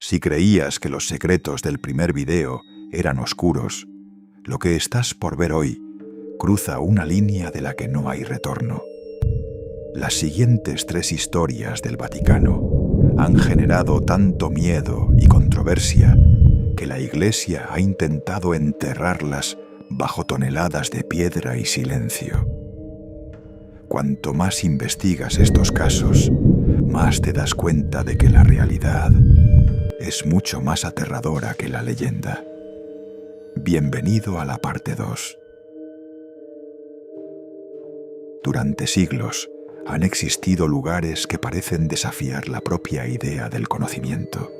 Si creías que los secretos del primer video eran oscuros, lo que estás por ver hoy cruza una línea de la que no hay retorno. Las siguientes 3 historias del Vaticano han generado tanto miedo y controversia que la Iglesia ha intentado enterrarlas bajo toneladas de piedra y silencio. Cuanto más investigas estos casos, más te das cuenta de que la realidad es mucho más aterradora que la leyenda. Bienvenido a la parte 2. Durante siglos han existido lugares que parecen desafiar la propia idea del conocimiento.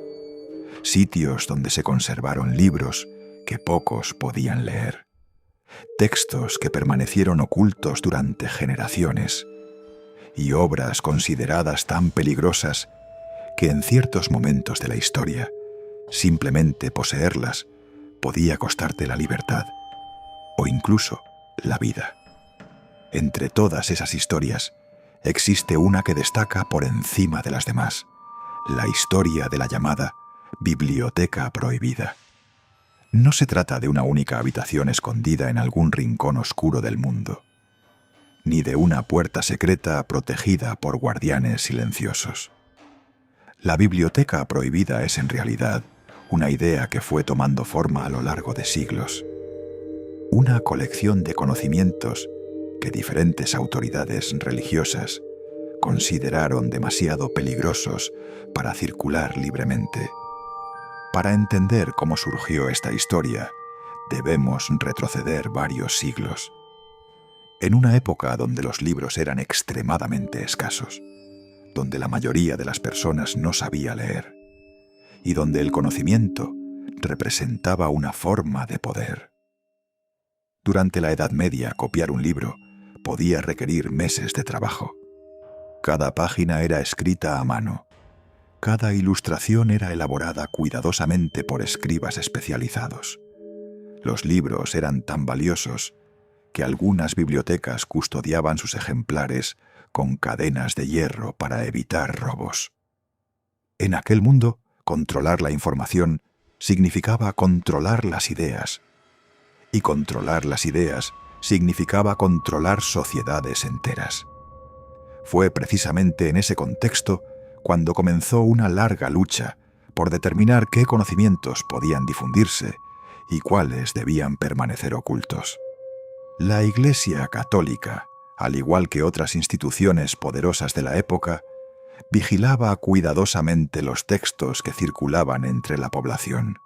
Sitios donde se conservaron libros que pocos podían leer. Textos que permanecieron ocultos durante generaciones. Y obras consideradas tan peligrosas que en ciertos momentos de la historia, simplemente poseerlas podía costarte la libertad o incluso la vida. Entre todas esas historias, existe una que destaca por encima de las demás, la historia de la llamada Biblioteca Prohibida. No se trata de una única habitación escondida en algún rincón oscuro del mundo, ni de una puerta secreta protegida por guardianes silenciosos. La Biblioteca Prohibida es en realidad una idea que fue tomando forma a lo largo de siglos. Una colección de conocimientos que diferentes autoridades religiosas consideraron demasiado peligrosos para circular libremente. Para entender cómo surgió esta historia, debemos retroceder varios siglos. En una época donde los libros eran extremadamente escasos, donde la mayoría de las personas no sabía leer, y donde el conocimiento representaba una forma de poder. Durante la Edad Media, copiar un libro podía requerir meses de trabajo. Cada página era escrita a mano. Cada ilustración era elaborada cuidadosamente por escribas especializados. Los libros eran tan valiosos que algunas bibliotecas custodiaban sus ejemplares con cadenas de hierro para evitar robos. En aquel mundo, controlar la información significaba controlar las ideas. Y controlar las ideas significaba controlar sociedades enteras. Fue precisamente en ese contexto cuando comenzó una larga lucha por determinar qué conocimientos podían difundirse y cuáles debían permanecer ocultos. La Iglesia Católica, al igual que otras instituciones poderosas de la época, vigilaba cuidadosamente los textos que circulaban entre la población.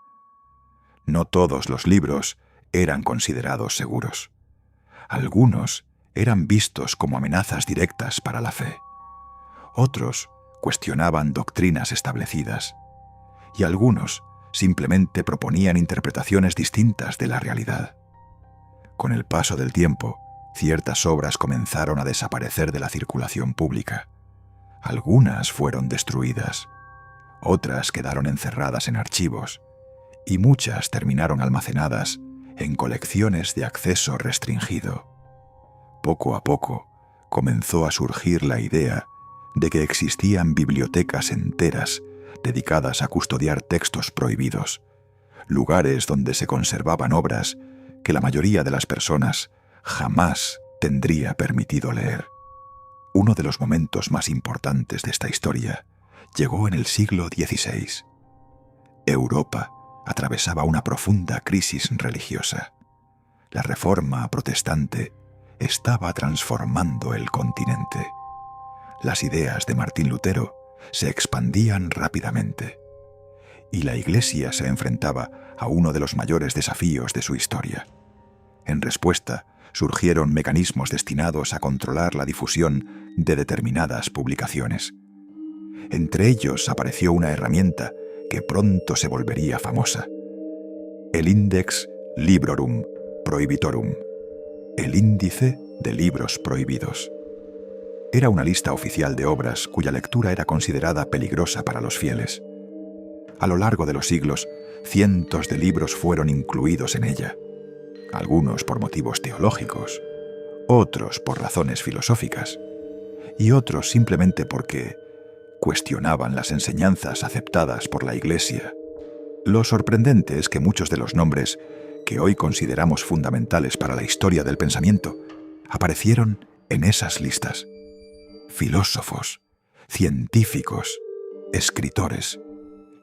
No todos los libros eran considerados seguros. Algunos eran vistos como amenazas directas para la fe. Otros cuestionaban doctrinas establecidas. Y algunos simplemente proponían interpretaciones distintas de la realidad. Con el paso del tiempo, ciertas obras comenzaron a desaparecer de la circulación pública. Algunas fueron destruidas, otras quedaron encerradas en archivos, y muchas terminaron almacenadas en colecciones de acceso restringido. Poco a poco comenzó a surgir la idea de que existían bibliotecas enteras dedicadas a custodiar textos prohibidos, lugares donde se conservaban obras que la mayoría de las personas jamás tendría permitido leer. Uno de los momentos más importantes de esta historia llegó en el siglo XVI. Europa atravesaba una profunda crisis religiosa. La Reforma protestante estaba transformando el continente. Las ideas de Martín Lutero se expandían rápidamente, y la Iglesia se enfrentaba a uno de los mayores desafíos de su historia. En respuesta, surgieron mecanismos destinados a controlar la difusión de determinadas publicaciones. Entre ellos apareció una herramienta que pronto se volvería famosa: el Index Librorum Prohibitorum, el índice de libros prohibidos. Era una lista oficial de obras cuya lectura era considerada peligrosa para los fieles. A lo largo de los siglos, cientos de libros fueron incluidos en ella, algunos por motivos teológicos, otros por razones filosóficas, y otros simplemente porque cuestionaban las enseñanzas aceptadas por la Iglesia. Lo sorprendente es que muchos de los nombres que hoy consideramos fundamentales para la historia del pensamiento aparecieron en esas listas. Filósofos, científicos, escritores,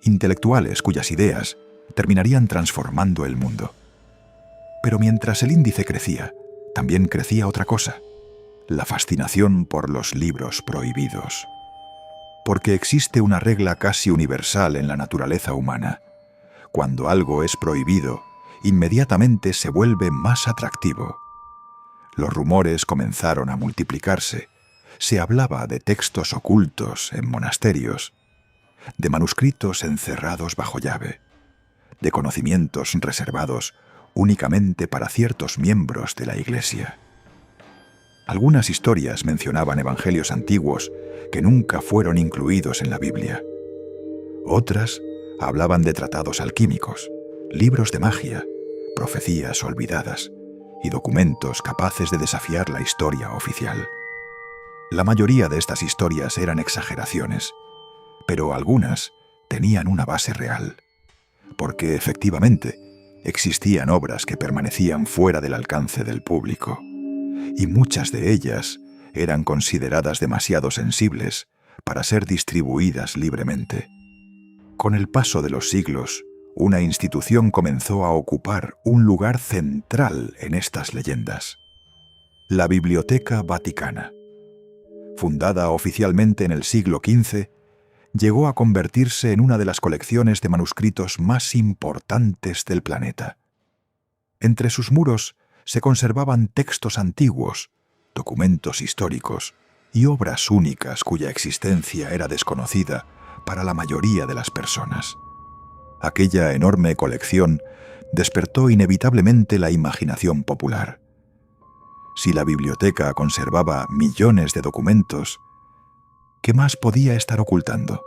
intelectuales cuyas ideas terminarían transformando el mundo. Pero mientras el índice crecía, también crecía otra cosa: la fascinación por los libros prohibidos. Porque existe una regla casi universal en la naturaleza humana. Cuando algo es prohibido, inmediatamente se vuelve más atractivo. Los rumores comenzaron a multiplicarse. Se hablaba de textos ocultos en monasterios, de manuscritos encerrados bajo llave, de conocimientos reservados únicamente para ciertos miembros de la Iglesia. Algunas historias mencionaban evangelios antiguos que nunca fueron incluidos en la Biblia. Otras hablaban de tratados alquímicos, libros de magia, profecías olvidadas y documentos capaces de desafiar la historia oficial. La mayoría de estas historias eran exageraciones, pero algunas tenían una base real, porque efectivamente existían obras que permanecían fuera del alcance del público, y muchas de ellas eran consideradas demasiado sensibles para ser distribuidas libremente. Con el paso de los siglos, una institución comenzó a ocupar un lugar central en estas leyendas: la Biblioteca Vaticana. Fundada oficialmente en el siglo XV, llegó a convertirse en una de las colecciones de manuscritos más importantes del planeta. Entre sus muros se conservaban textos antiguos, documentos históricos y obras únicas cuya existencia era desconocida para la mayoría de las personas. Aquella enorme colección despertó inevitablemente la imaginación popular. Si la biblioteca conservaba millones de documentos, ¿qué más podía estar ocultando?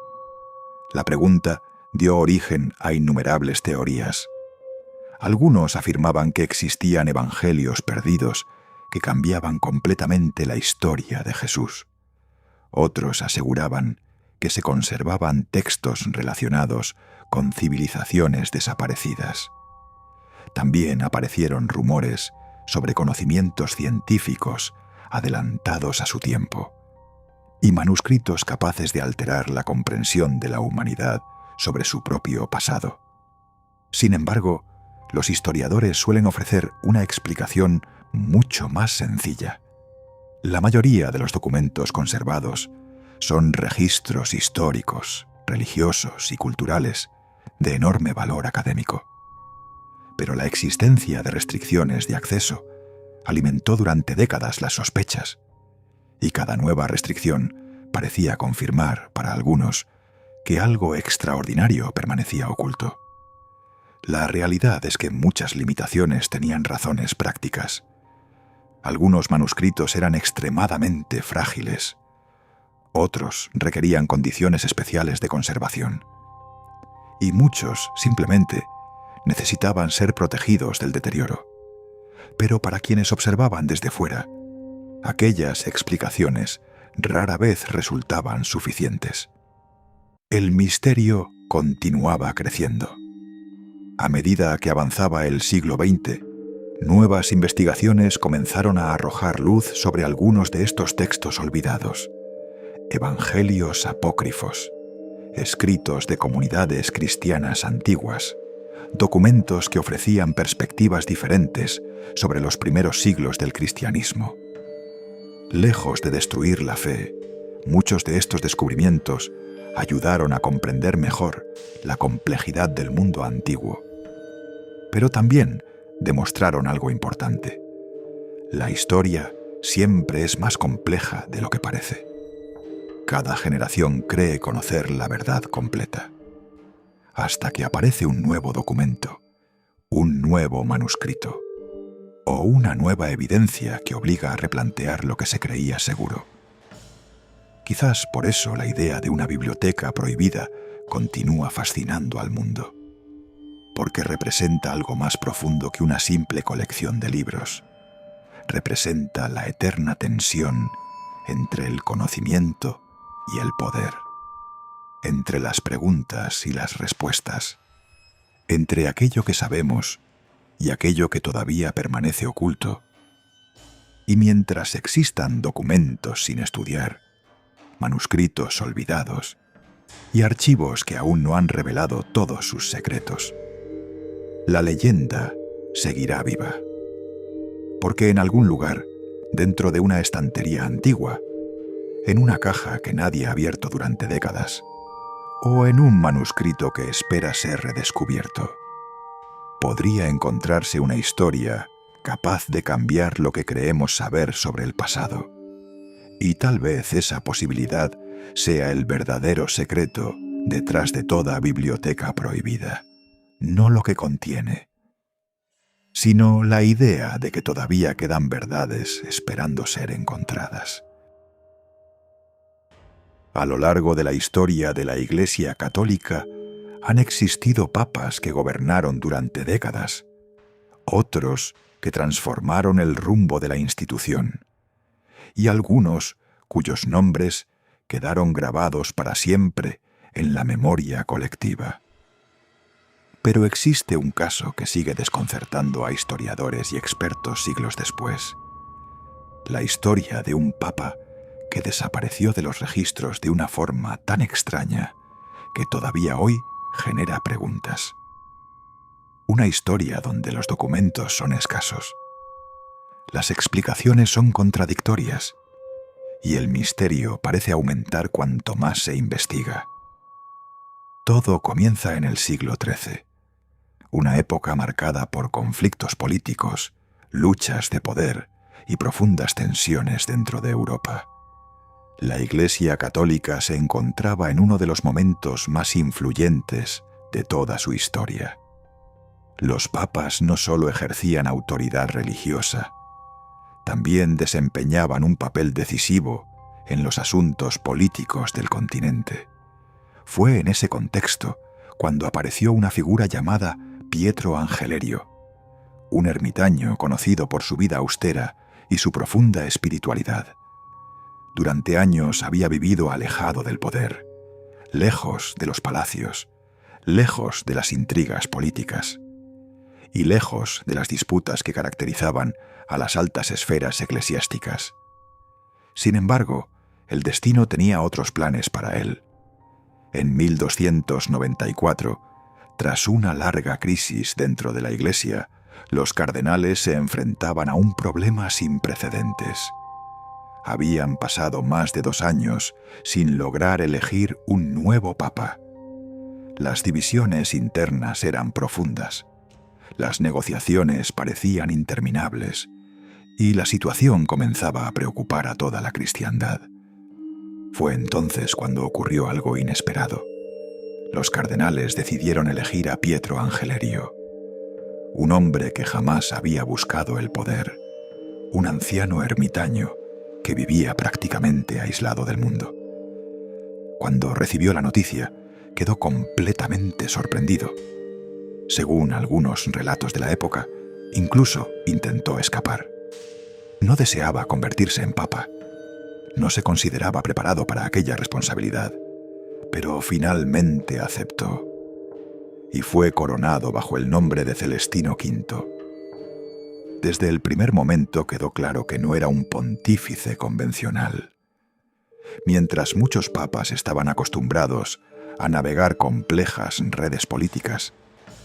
La pregunta dio origen a innumerables teorías. Algunos afirmaban que existían evangelios perdidos que cambiaban completamente la historia de Jesús. Otros aseguraban que se conservaban textos relacionados con civilizaciones desaparecidas. También aparecieron rumores sobre conocimientos científicos adelantados a su tiempo, y manuscritos capaces de alterar la comprensión de la humanidad sobre su propio pasado. Sin embargo, los historiadores suelen ofrecer una explicación mucho más sencilla. La mayoría de los documentos conservados son registros históricos, religiosos y culturales de enorme valor académico. Pero la existencia de restricciones de acceso alimentó durante décadas las sospechas, y cada nueva restricción parecía confirmar, para algunos, que algo extraordinario permanecía oculto. La realidad es que muchas limitaciones tenían razones prácticas. Algunos manuscritos eran extremadamente frágiles. Otros requerían condiciones especiales de conservación. Y muchos, simplemente, necesitaban ser protegidos del deterioro. Pero para quienes observaban desde fuera, aquellas explicaciones rara vez resultaban suficientes. El misterio continuaba creciendo. A medida que avanzaba el siglo XX, nuevas investigaciones comenzaron a arrojar luz sobre algunos de estos textos olvidados. Evangelios apócrifos, escritos de comunidades cristianas antiguas, documentos que ofrecían perspectivas diferentes sobre los primeros siglos del cristianismo. Lejos de destruir la fe, muchos de estos descubrimientos ayudaron a comprender mejor la complejidad del mundo antiguo. Pero también demostraron algo importante: la historia siempre es más compleja de lo que parece. Cada generación cree conocer la verdad completa, hasta que aparece un nuevo documento, un nuevo manuscrito, o una nueva evidencia que obliga a replantear lo que se creía seguro. Quizás por eso la idea de una biblioteca prohibida continúa fascinando al mundo, porque representa algo más profundo que una simple colección de libros. Representa la eterna tensión entre el conocimiento y el poder, entre las preguntas y las respuestas, entre aquello que sabemos y aquello que todavía permanece oculto. Y mientras existan documentos sin estudiar, manuscritos olvidados y archivos que aún no han revelado todos sus secretos, la leyenda seguirá viva. Porque en algún lugar, dentro de una estantería antigua, en una caja que nadie ha abierto durante décadas, o en un manuscrito que espera ser redescubierto, podría encontrarse una historia capaz de cambiar lo que creemos saber sobre el pasado. Y tal vez esa posibilidad sea el verdadero secreto detrás de toda biblioteca prohibida. No lo que contiene, sino la idea de que todavía quedan verdades esperando ser encontradas. A lo largo de la historia de la Iglesia Católica han existido papas que gobernaron durante décadas, otros que transformaron el rumbo de la institución, y algunos cuyos nombres quedaron grabados para siempre en la memoria colectiva. Pero existe un caso que sigue desconcertando a historiadores y expertos siglos después: la historia de un papa que desapareció de los registros de una forma tan extraña que todavía hoy genera preguntas. Una historia donde los documentos son escasos, las explicaciones son contradictorias y el misterio parece aumentar cuanto más se investiga. Todo comienza en el siglo XIII, una época marcada por conflictos políticos, luchas de poder y profundas tensiones dentro de Europa. La Iglesia Católica se encontraba en uno de los momentos más influyentes de toda su historia. Los papas no solo ejercían autoridad religiosa, también desempeñaban un papel decisivo en los asuntos políticos del continente. Fue en ese contexto cuando apareció una figura llamada Pietro Angelerio, un ermitaño conocido por su vida austera y su profunda espiritualidad. Durante años había vivido alejado del poder, lejos de los palacios, lejos de las intrigas políticas y lejos de las disputas que caracterizaban a las altas esferas eclesiásticas. Sin embargo, el destino tenía otros planes para él. En 1294, tras una larga crisis dentro de la Iglesia, los cardenales se enfrentaban a un problema sin precedentes. Habían pasado más de 2 años sin lograr elegir un nuevo papa. Las divisiones internas eran profundas, las negociaciones parecían interminables, y la situación comenzaba a preocupar a toda la cristiandad. Fue entonces cuando ocurrió algo inesperado. Los cardenales decidieron elegir a Pietro Angelerio, un hombre que jamás había buscado el poder, un anciano ermitaño que vivía prácticamente aislado del mundo. Cuando recibió la noticia, quedó completamente sorprendido. Según algunos relatos de la época, incluso intentó escapar. No deseaba convertirse en papa. No se consideraba preparado para aquella responsabilidad, pero finalmente aceptó y fue coronado bajo el nombre de Celestino V. Desde el primer momento quedó claro que no era un pontífice convencional. Mientras muchos papas estaban acostumbrados a navegar complejas redes políticas,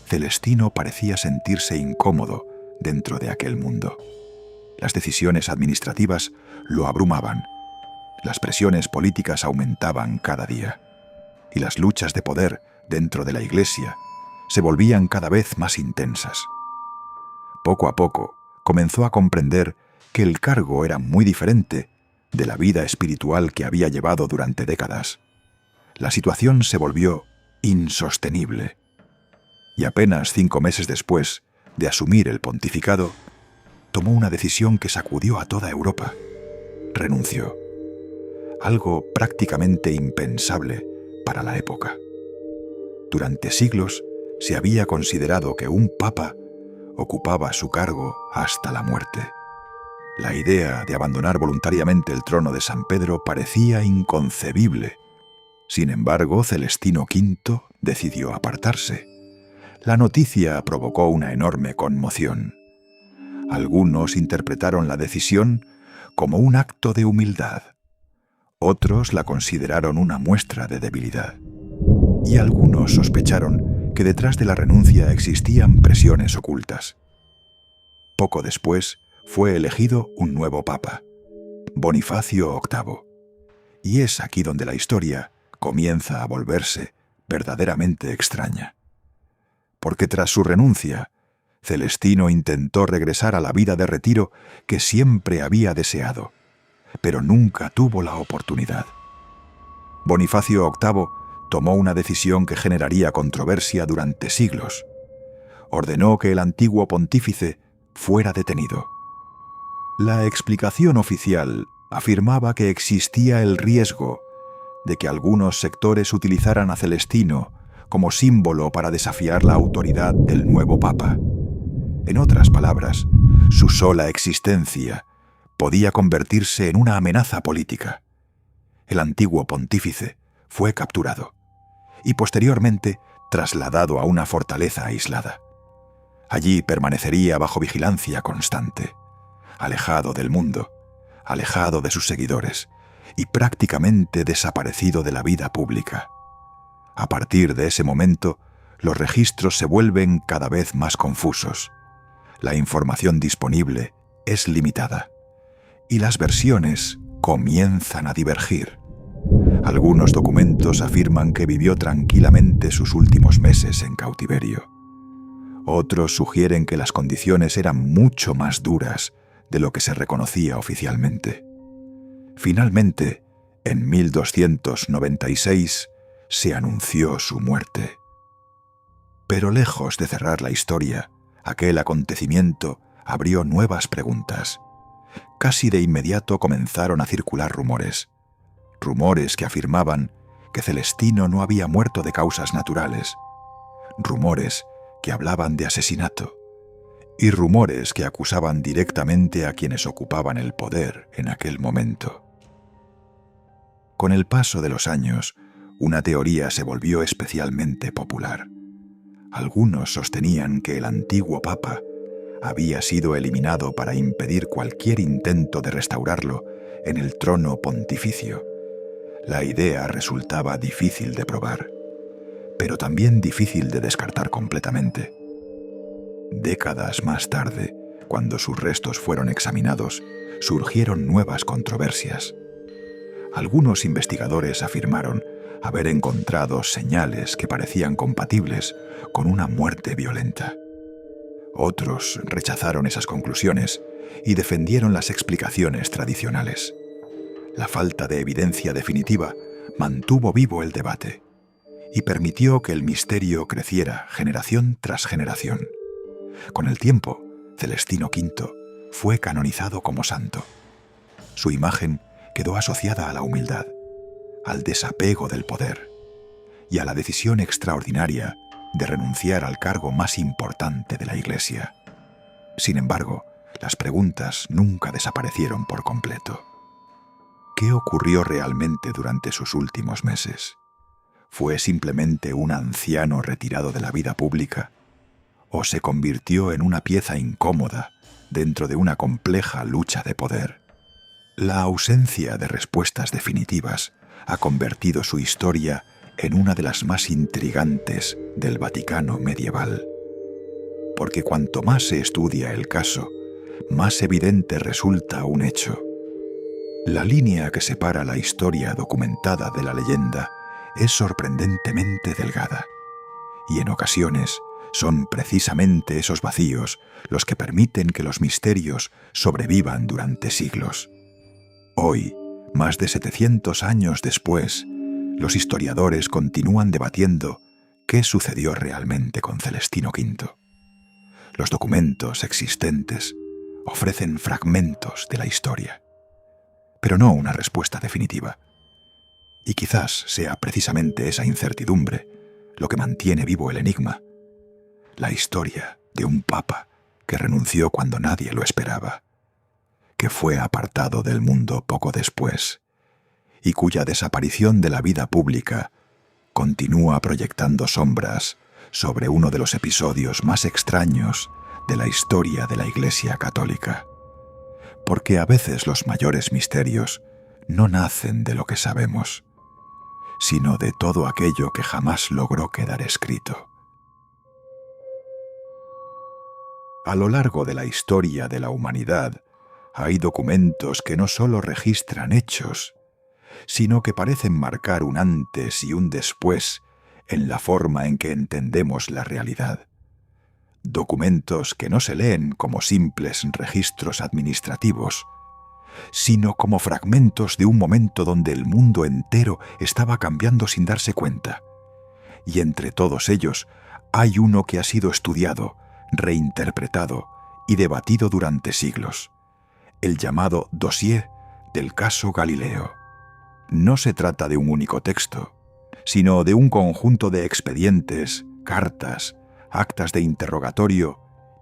Celestino parecía sentirse incómodo dentro de aquel mundo. Las decisiones administrativas lo abrumaban, las presiones políticas aumentaban cada día, y las luchas de poder dentro de la Iglesia se volvían cada vez más intensas. Poco a poco comenzó a comprender que el cargo era muy diferente de la vida espiritual que había llevado durante décadas. La situación se volvió insostenible, y apenas 5 meses después de asumir el pontificado, tomó una decisión que sacudió a toda Europa. Renunció. Algo prácticamente impensable para la época. Durante siglos se había considerado que un papa ocupaba su cargo hasta la muerte. La idea de abandonar voluntariamente el trono de San Pedro parecía inconcebible. Sin embargo, Celestino V decidió apartarse. La noticia provocó una enorme conmoción. Algunos interpretaron la decisión como un acto de humildad. Otros la consideraron una muestra de debilidad. Y algunos sospecharon que detrás de la renuncia existían presiones ocultas. Poco después fue elegido un nuevo papa, Bonifacio VIII. Y es aquí donde la historia comienza a volverse verdaderamente extraña. Porque tras su renuncia, Celestino intentó regresar a la vida de retiro que siempre había deseado, pero nunca tuvo la oportunidad. Bonifacio VIII tomó una decisión que generaría controversia durante siglos. Ordenó que el antiguo pontífice fuera detenido. La explicación oficial afirmaba que existía el riesgo de que algunos sectores utilizaran a Celestino como símbolo para desafiar la autoridad del nuevo papa. En otras palabras, su sola existencia podía convertirse en una amenaza política. El antiguo pontífice fue capturado y posteriormente trasladado a una fortaleza aislada. Allí permanecería bajo vigilancia constante, alejado del mundo, alejado de sus seguidores y prácticamente desaparecido de la vida pública. A partir de ese momento, los registros se vuelven cada vez más confusos. La información disponible es limitada y las versiones comienzan a divergir. Algunos documentos afirman que vivió tranquilamente sus últimos meses en cautiverio. Otros sugieren que las condiciones eran mucho más duras de lo que se reconocía oficialmente. Finalmente, en 1296, se anunció su muerte. Pero lejos de cerrar la historia, aquel acontecimiento abrió nuevas preguntas. Casi de inmediato comenzaron a circular rumores que afirmaban que Celestino no había muerto de causas naturales, rumores que hablaban de asesinato, y rumores que acusaban directamente a quienes ocupaban el poder en aquel momento. Con el paso de los años, una teoría se volvió especialmente popular. Algunos sostenían que el antiguo papa había sido eliminado para impedir cualquier intento de restaurarlo en el trono pontificio. La idea resultaba difícil de probar, pero también difícil de descartar completamente. Décadas más tarde, cuando sus restos fueron examinados, surgieron nuevas controversias. Algunos investigadores afirmaron haber encontrado señales que parecían compatibles con una muerte violenta. Otros rechazaron esas conclusiones y defendieron las explicaciones tradicionales. La falta de evidencia definitiva mantuvo vivo el debate y permitió que el misterio creciera generación tras generación. Con el tiempo, Celestino V fue canonizado como santo. Su imagen quedó asociada a la humildad, al desapego del poder y a la decisión extraordinaria de renunciar al cargo más importante de la Iglesia. Sin embargo, las preguntas nunca desaparecieron por completo. ¿Qué ocurrió realmente durante sus últimos meses? ¿Fue simplemente un anciano retirado de la vida pública? ¿O se convirtió en una pieza incómoda dentro de una compleja lucha de poder? La ausencia de respuestas definitivas ha convertido su historia en una de las más intrigantes del Vaticano medieval. Porque cuanto más se estudia el caso, más evidente resulta un hecho. La línea que separa la historia documentada de la leyenda es sorprendentemente delgada, y en ocasiones son precisamente esos vacíos los que permiten que los misterios sobrevivan durante siglos. Hoy, más de 700 años después, los historiadores continúan debatiendo qué sucedió realmente con Celestino V. Los documentos existentes ofrecen fragmentos de la historia, pero no una respuesta definitiva. Y quizás sea precisamente esa incertidumbre lo que mantiene vivo el enigma, la historia de un papa que renunció cuando nadie lo esperaba, que fue apartado del mundo poco después y cuya desaparición de la vida pública continúa proyectando sombras sobre uno de los episodios más extraños de la historia de la Iglesia Católica. Porque a veces los mayores misterios no nacen de lo que sabemos, sino de todo aquello que jamás logró quedar escrito. A lo largo de la historia de la humanidad, hay documentos que no solo registran hechos, sino que parecen marcar un antes y un después en la forma en que entendemos la realidad. Documentos que no se leen como simples registros administrativos, sino como fragmentos de un momento donde el mundo entero estaba cambiando sin darse cuenta. Y entre todos ellos hay uno que ha sido estudiado, reinterpretado y debatido durante siglos: el llamado dossier del caso Galileo. No se trata de un único texto, sino de un conjunto de expedientes, cartas, actas de interrogatorio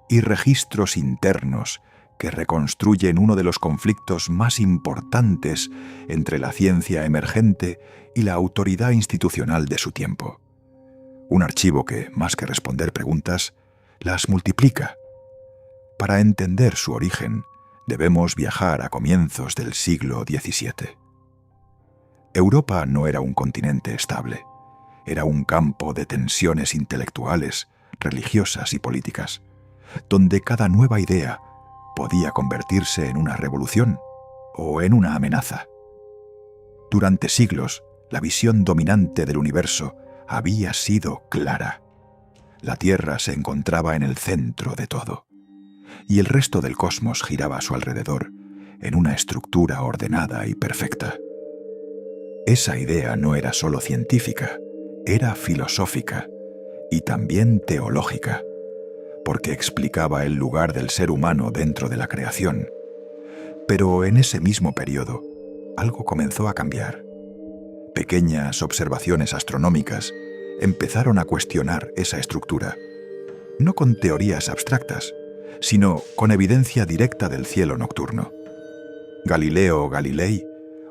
y registros internos que reconstruyen uno de los conflictos más importantes entre la ciencia emergente y la autoridad institucional de su tiempo. Un archivo que, más que responder preguntas, las multiplica. Para entender su origen, debemos viajar a comienzos del siglo XVII. Europa no era un continente estable, era un campo de tensiones intelectuales, religiosas y políticas, donde cada nueva idea podía convertirse en una revolución o en una amenaza. Durante siglos, la visión dominante del universo había sido clara. La Tierra se encontraba en el centro de todo, y el resto del cosmos giraba a su alrededor en una estructura ordenada y perfecta. Esa idea no era solo científica, era filosófica y también teológica, porque explicaba el lugar del ser humano dentro de la creación. Pero en ese mismo periodo, algo comenzó a cambiar. Pequeñas observaciones astronómicas empezaron a cuestionar esa estructura, no con teorías abstractas, sino con evidencia directa del cielo nocturno. Galileo Galilei,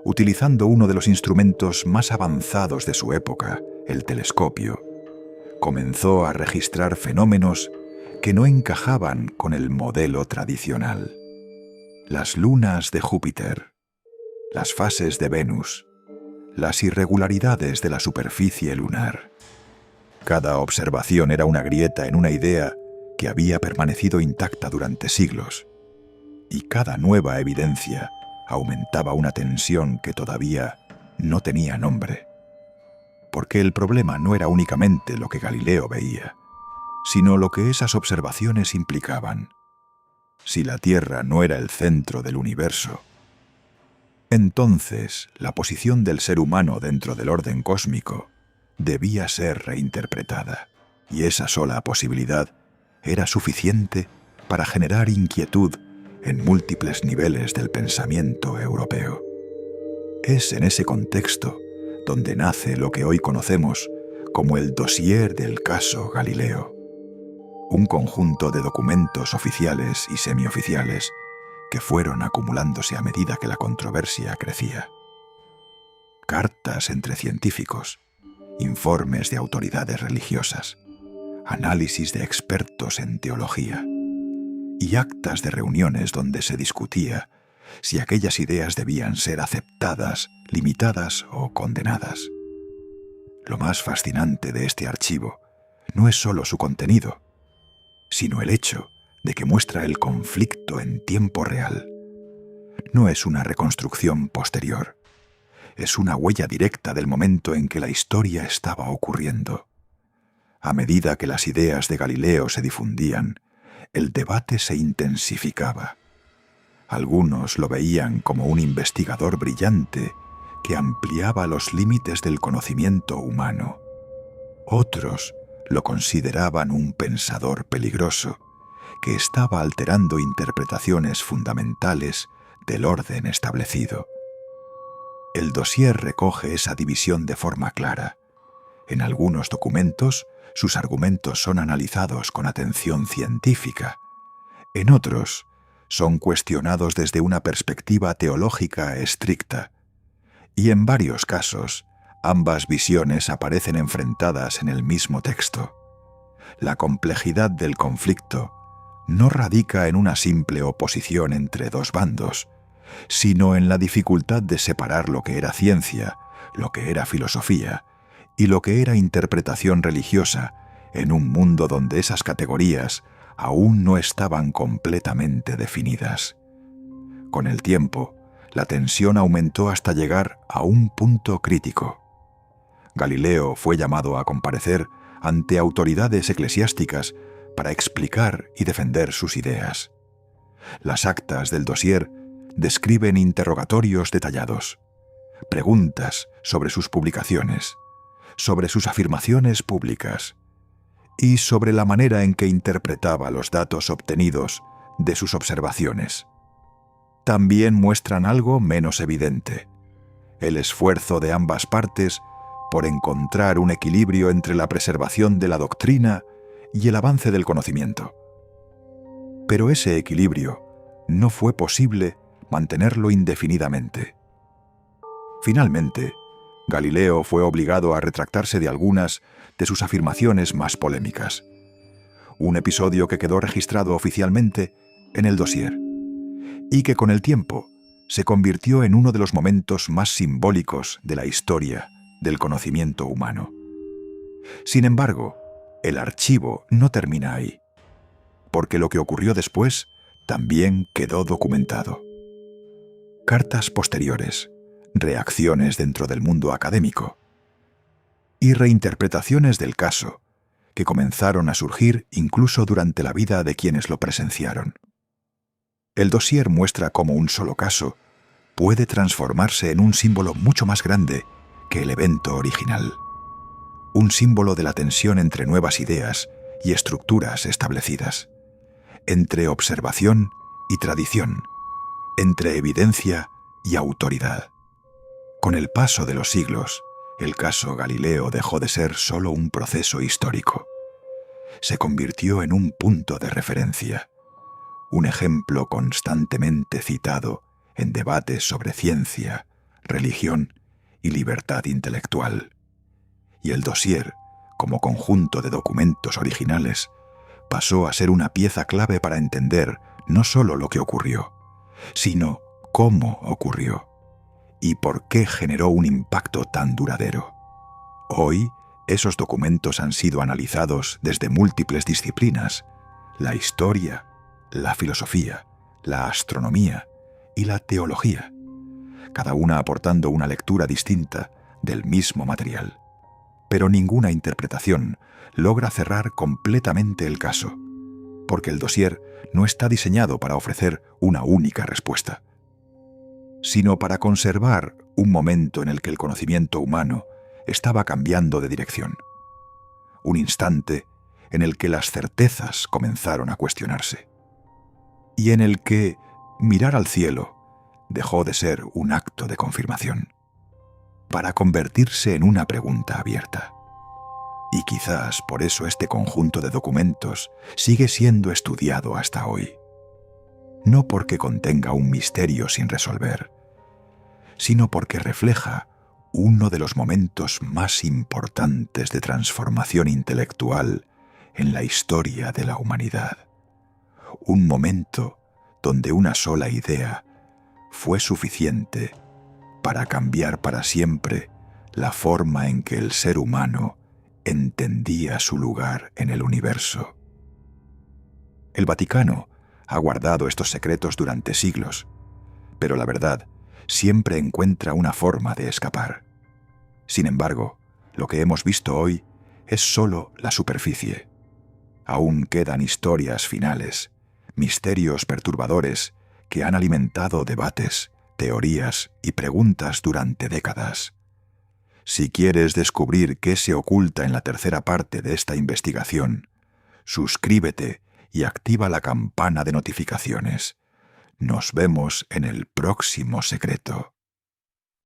utilizando uno de los instrumentos más avanzados de su época, el telescopio, comenzó a registrar fenómenos que no encajaban con el modelo tradicional. Las lunas de Júpiter, las fases de Venus, las irregularidades de la superficie lunar. Cada observación era una grieta en una idea que había permanecido intacta durante siglos, y cada nueva evidencia aumentaba una tensión que todavía no tenía nombre. Porque el problema no era únicamente lo que Galileo veía, sino lo que esas observaciones implicaban. Si la Tierra no era el centro del universo, entonces la posición del ser humano dentro del orden cósmico debía ser reinterpretada, y esa sola posibilidad era suficiente para generar inquietud en múltiples niveles del pensamiento europeo. Es en ese contexto donde nace lo que hoy conocemos como el dossier del caso Galileo, un conjunto de documentos oficiales y semioficiales que fueron acumulándose a medida que la controversia crecía. Cartas entre científicos, informes de autoridades religiosas, análisis de expertos en teología y actas de reuniones donde se discutía si aquellas ideas debían ser aceptadas, limitadas o condenadas. Lo más fascinante de este archivo no es solo su contenido, sino el hecho de que muestra el conflicto en tiempo real. No es una reconstrucción posterior, es una huella directa del momento en que la historia estaba ocurriendo. A medida que las ideas de Galileo se difundían, el debate se intensificaba. Algunos lo veían como un investigador brillante que ampliaba los límites del conocimiento humano. Otros lo consideraban un pensador peligroso que estaba alterando interpretaciones fundamentales del orden establecido. El dossier recoge esa división de forma clara. En algunos documentos, sus argumentos son analizados con atención científica. En otros, son cuestionados desde una perspectiva teológica estricta. Y en varios casos, ambas visiones aparecen enfrentadas en el mismo texto. La complejidad del conflicto no radica en una simple oposición entre dos bandos, sino en la dificultad de separar lo que era ciencia, lo que era filosofía y lo que era interpretación religiosa en un mundo donde esas categorías aún no estaban completamente definidas. Con el tiempo, la tensión aumentó hasta llegar a un punto crítico. Galileo fue llamado a comparecer ante autoridades eclesiásticas para explicar y defender sus ideas. Las actas del dossier describen interrogatorios detallados, preguntas sobre sus publicaciones, sobre sus afirmaciones públicas y sobre la manera en que interpretaba los datos obtenidos de sus observaciones. También muestran algo menos evidente: el esfuerzo de ambas partes por encontrar un equilibrio entre la preservación de la doctrina y el avance del conocimiento. Pero ese equilibrio no fue posible mantenerlo indefinidamente. Finalmente, Galileo fue obligado a retractarse de algunas de sus afirmaciones más polémicas, un episodio que quedó registrado oficialmente en el dossier y que con el tiempo se convirtió en uno de los momentos más simbólicos de la historia del conocimiento humano. Sin embargo, el archivo no termina ahí, porque lo que ocurrió después también quedó documentado. Cartas posteriores, reacciones dentro del mundo académico y reinterpretaciones del caso que comenzaron a surgir incluso durante la vida de quienes lo presenciaron. El dossier muestra cómo un solo caso puede transformarse en un símbolo mucho más grande que el evento original, un símbolo de la tensión entre nuevas ideas y estructuras establecidas, entre observación y tradición, entre evidencia y autoridad. Con el paso de los siglos, el caso Galileo dejó de ser solo un proceso histórico. Se convirtió en un punto de referencia, un ejemplo constantemente citado en debates sobre ciencia, religión y libertad intelectual. Y el dossier, como conjunto de documentos originales, pasó a ser una pieza clave para entender no solo lo que ocurrió, sino cómo ocurrió y por qué generó un impacto tan duradero. Hoy, esos documentos han sido analizados desde múltiples disciplinas: la historia, la filosofía, la astronomía y la teología, cada una aportando una lectura distinta del mismo material. Pero ninguna interpretación logra cerrar completamente el caso, porque el dossier no está diseñado para ofrecer una única respuesta, sino para conservar un momento en el que el conocimiento humano estaba cambiando de dirección, un instante en el que las certezas comenzaron a cuestionarse, y en el que mirar al cielo dejó de ser un acto de confirmación, para convertirse en una pregunta abierta. Y quizás por eso este conjunto de documentos sigue siendo estudiado hasta hoy. No porque contenga un misterio sin resolver, sino porque refleja uno de los momentos más importantes de transformación intelectual en la historia de la humanidad. Un momento donde una sola idea fue suficiente para cambiar para siempre la forma en que el ser humano entendía su lugar en el universo. El Vaticano ha guardado estos secretos durante siglos, pero la verdad siempre encuentra una forma de escapar. Sin embargo, lo que hemos visto hoy es solo la superficie. Aún quedan historias finales, misterios perturbadores que han alimentado debates, teorías y preguntas durante décadas. Si quieres descubrir qué se oculta en la tercera parte de esta investigación, suscríbete y activa la campana de notificaciones. Nos vemos en el próximo secreto.